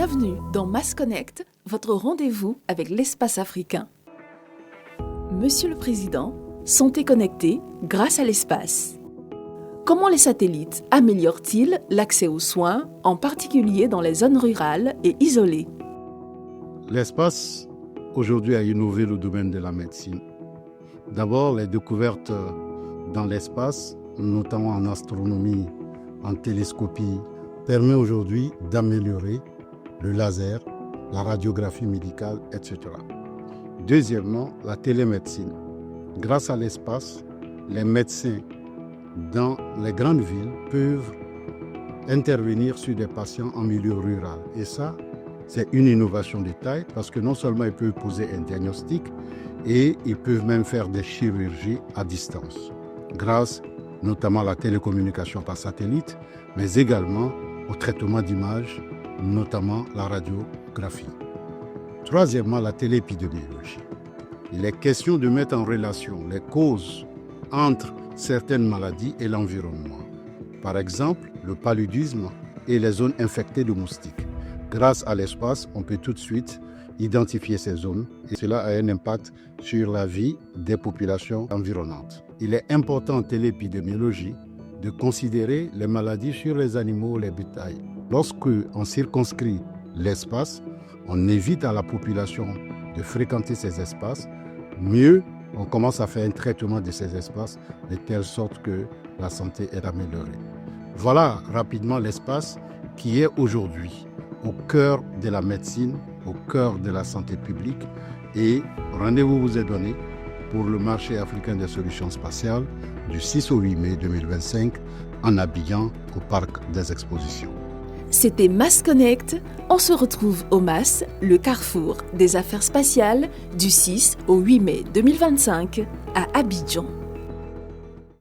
Bienvenue dans Mass Connect, votre rendez-vous avec l'espace africain. Monsieur le Président, santé connectée grâce à l'espace. Comment les satellites améliorent-ils l'accès aux soins, en particulier dans les zones rurales et isolées? L'espace, aujourd'hui, a innové le domaine de la médecine. D'abord, les découvertes dans l'espace, notamment en astronomie, en télescopie, permettent aujourd'hui d'améliorer le laser, la radiographie médicale, etc. Deuxièmement, la télémédecine. Grâce à l'espace, les médecins dans les grandes villes peuvent intervenir sur des patients en milieu rural. Et ça, c'est une innovation de taille parce que non seulement ils peuvent poser un diagnostic, et ils peuvent même faire des chirurgies à distance, grâce notamment à la télécommunication par satellite, mais également au traitement d'images, notamment la radiographie. Troisièmement, la téléépidémiologie. Il est question de mettre en relation les causes entre certaines maladies et l'environnement. Par exemple, le paludisme et les zones infectées de moustiques. Grâce à l'espace, on peut tout de suite identifier ces zones et cela a un impact sur la vie des populations environnantes. Il est important en téléépidémiologie de considérer les maladies sur les animaux, les bétails. Lorsqu'on circonscrit l'espace, on évite à la population de fréquenter ces espaces. Mieux, on commence à faire un traitement de ces espaces de telle sorte que la santé est améliorée. Voilà rapidement l'espace qui est aujourd'hui au cœur de la médecine, au cœur de la santé publique. Et rendez-vous vous est donné pour le marché africain des solutions spatiales du 6 au 8 mai 2025 en Abidjan au Parc des Expositions. C'était Mass Connect. On se retrouve au MAS, le carrefour des affaires spatiales, du 6 au 8 mai 2025 à Abidjan.